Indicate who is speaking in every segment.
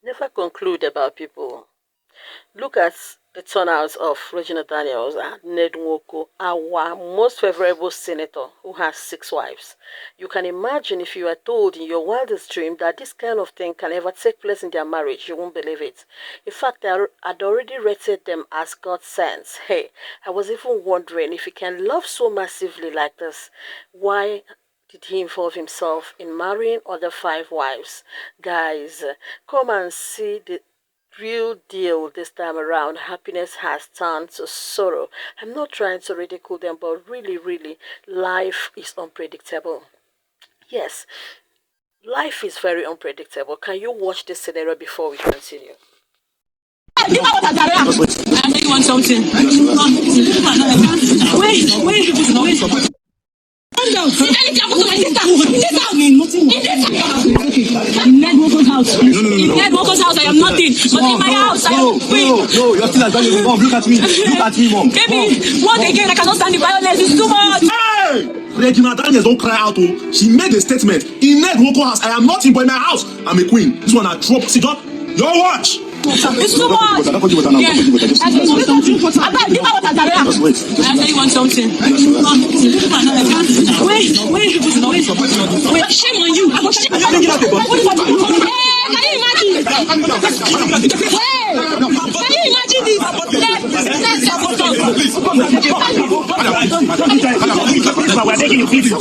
Speaker 1: Never conclude about people. Look at the turnout of Regina Daniels and NedNwoko, our most favorable senator who has 6 wives. You can imagine if you are told in your wildest dream that this kind of thing can ever take place in their marriage, you won't believe it. In fact, I'd already rated them as God sent. Hey, I was even wondering if he can love so massively like this, why did he involve himself in marrying other 5 wives? Guys, come and see the real deal this time around. Happiness has turned to sorrow. I'm not trying to ridicule them, but really, really, life is unpredictable. Yes, life is very unpredictable. Can you watch this scenario before we continue?
Speaker 2: I know you want something. Wait. Calm down. See anything happen to my sister? In this house. Nothing. In this house. In NedNwoko's house. In NedNwoko's house, I am nothing. But in my house, I am free.
Speaker 3: No, you're still as valuable. Mom, look at me. Look at me, mom.
Speaker 2: Baby, what again? I cannot stand the violence. It's too much.
Speaker 3: Hey! Regina Daniels don't cry out. Oh. She made a statement. In NedNwoko house, I am nothing but in my house. I'm a queen. This one I drop. See, God? Your watch.
Speaker 2: It's too much. Yeah. I know you want something. Wait. Shame on you. I will shame on you. Can you imagine? Can you imagine this?
Speaker 3: We're taking you, please.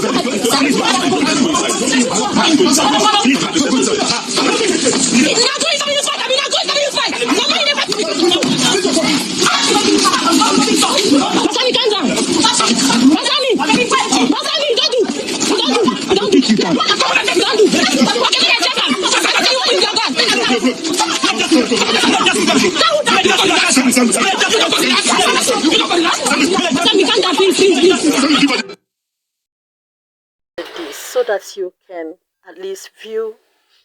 Speaker 1: This so that you can at least view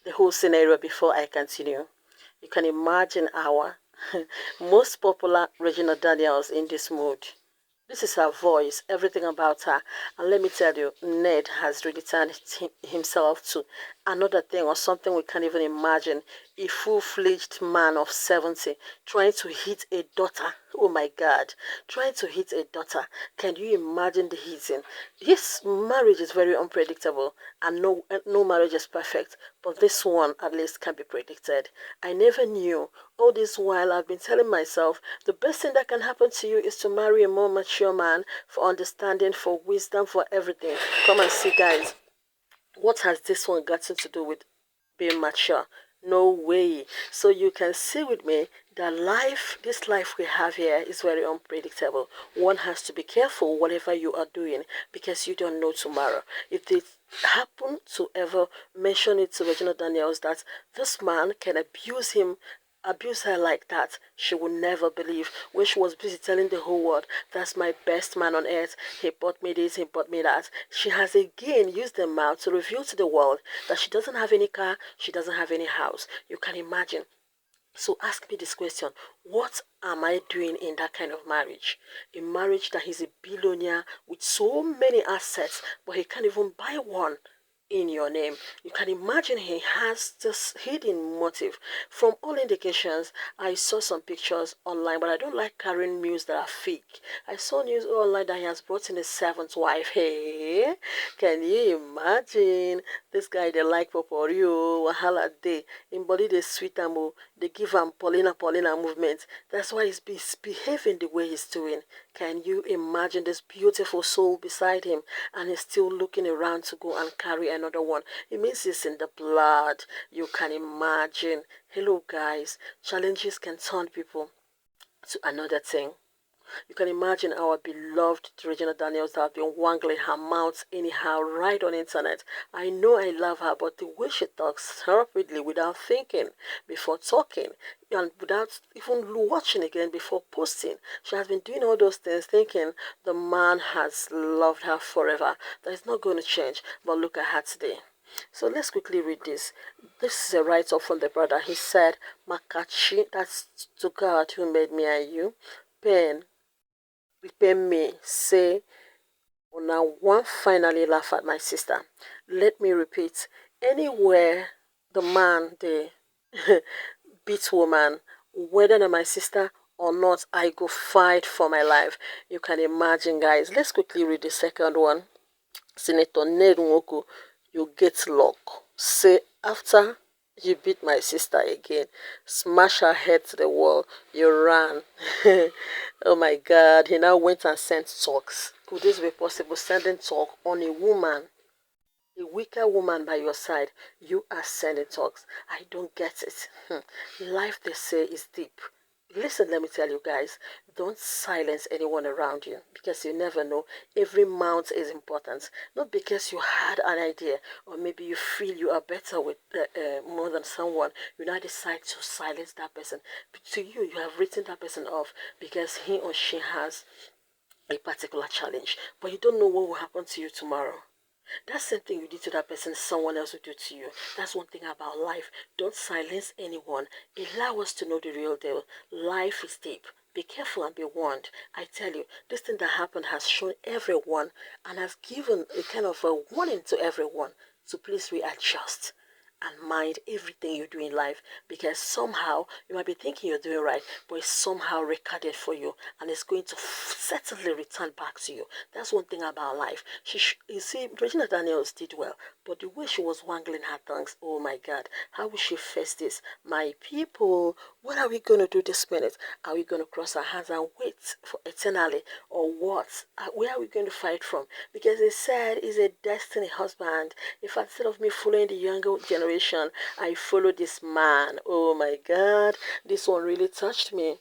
Speaker 1: the whole scenario before I continue. You can imagine our most popular Regina Daniels in this mood. This is her voice, everything about her. And let me tell you, Ned has really turned himself to another thing or something we can't even imagine. A full-fledged man of 70 trying to hit a daughter. Oh my God. Trying to hit a daughter. Can you imagine the hitting? Yes, marriage is very unpredictable and no marriage is perfect. But this one at least can be predicted. I never knew. All this while I've been telling myself the best thing that can happen to you is to marry a more mature man for understanding, for wisdom, for everything. Come and see, guys. What has this one got to do with being mature? No way. So you can see with me that this life we have here is very unpredictable. One has to be careful whatever you are doing because you don't know tomorrow. If they happen to ever mention it to Regina Daniels that this man can abuse her like that, she would never believe when she was busy telling the whole world, that's my best man on earth, he bought me this, he bought me that. She has again used the mouth to reveal to the world that she doesn't have any car, she doesn't have any house. You can imagine. So ask me this question: what am I doing in that kind of marriage? A marriage that he's a billionaire with so many assets, but he can't even buy one in your name. You can imagine he has this hidden motive. From all indications, I saw some pictures online, but I don't like carrying news that are fake. I saw news online that he has brought in a 7th wife. Hey, can you imagine? This guy, they like Poporio, Wahala Day. In body, they sweet amo. They give him Paulina movement. That's why he's behaving the way he's doing. Can you imagine this beautiful soul beside him and he's still looking around to go and carry another one? It means it's in the blood. You can imagine. Hello guys, challenges can turn people to another thing. You can imagine our beloved Regina Daniels that have been wangling her mouth anyhow right on internet. I know I love her, but the way she talks rapidly without thinking before talking and without even watching again before posting. She has been doing all those things thinking the man has loved her forever. That is not going to change. But look at her today. So let's quickly read this. This is a write-up from the brother. He said, Makachi, that's to God who made me and you. Pain, repay me, say, now one finally laugh at my sister. Let me repeat, anywhere the man, beat woman, whether they're my sister or not, I go fight for my life. You can imagine, guys. Let's quickly read the second one. Senator NedNwoko, you get luck. Say after you beat my sister again, smash her head to the wall, you ran. Oh my God, he now went and sent talks. Could this be possible? Sending talk on a woman, a weaker woman by your side, you are sending talks. I don't get it. Life, they say, is deep. Listen, let me tell you guys, don't silence anyone around you because you never know. Every mouth is important. Not because you had an idea or maybe you feel you are better with more than someone, you now decide to silence that person. But to you, you have written that person off because he or she has a particular challenge, but you don't know what will happen to you tomorrow. That same thing you did to that person, someone else will do to you. That's one thing about life. Don't silence anyone. Allow us to know the real deal. Life is deep. Be careful and be warned. I tell you, this thing that happened has shown everyone and has given a kind of a warning to everyone. So please readjust and mind everything you do in life, because somehow you might be thinking you're doing right, but it's somehow recorded for you and it's going to certainly return back to you. That's one thing about life. You see, Regina Daniels did well, but the way she was wangling her tongues, oh my God, how will she face this? My people, what are we going to do this minute? Are we going to cross our hands and wait for eternally, or what? Where are we going to fight from? Because they said he's a destiny husband. In fact, instead of me following the younger generation, I follow this man. Oh my God, this one really touched me.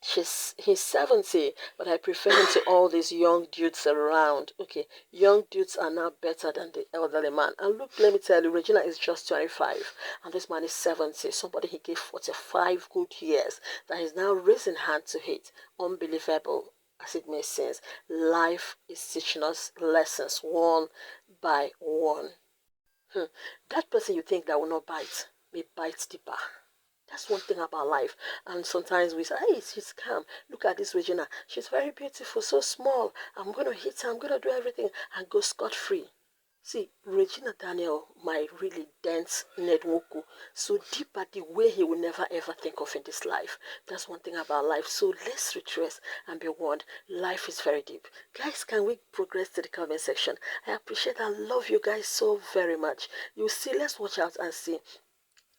Speaker 1: He's 70, but I prefer him to all these young dudes around. Okay, young dudes are now better than the elderly man. And look, let me tell you, Regina is just 25, and this man is 70. Somebody he gave 45 good years that is now raising hand to hit. Unbelievable as it may seem. Life is teaching us lessons one by one. That person you think that will not bite may bite deeper. That's one thing about life. And sometimes we say, hey, she's calm. Look at this Regina. She's very beautiful, so small. I'm going to hit her. I'm going to do everything and go scot-free. See, Regina Daniel might really dance NedNwoko so deep at the way he will never ever think of in this life. That's one thing about life. So let's retrace and be warned. Life is very deep. Guys, can we progress to the comment section? I appreciate and love you guys so very much. You see, let's watch out and see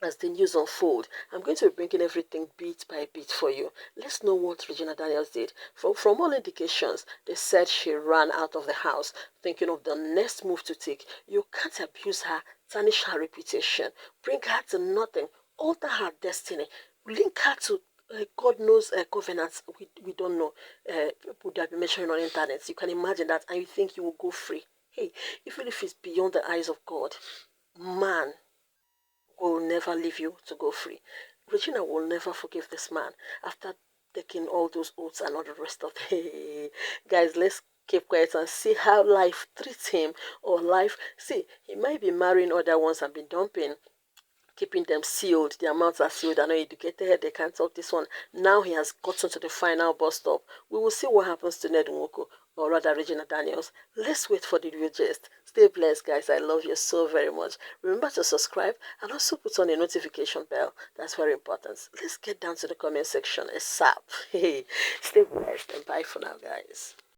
Speaker 1: as the news unfold. I'm going to be bringing everything bit by bit for you. Let's know what Regina Daniels did. From all indications, they said she ran out of the house thinking of the next move to take. You can't abuse her, tarnish her reputation, bring her to nothing, alter her destiny, link her to God knows covenants we don't know. People that be mentioning on the internet. You can imagine that and you think you will go free. Hey, even if it's beyond the eyes of God, man will never leave you to go free. Regina will never forgive this man after taking all those oaths and all the rest of it. Guys, let's keep quiet and see how life treats him, or life. See, he might be marrying other ones and be dumping, keeping them sealed. Their mouths are sealed. They're not educated. They can't talk this one. Now he has gotten to the final bus stop. We will see what happens to NedNwoko, or rather Regina Daniels. Let's wait for the real gist. Stay blessed, guys. I love you so very much. Remember to subscribe and also put on a notification bell. That's very important. Let's get down to the comment section ASAP. Hey, stay blessed and bye for now, guys.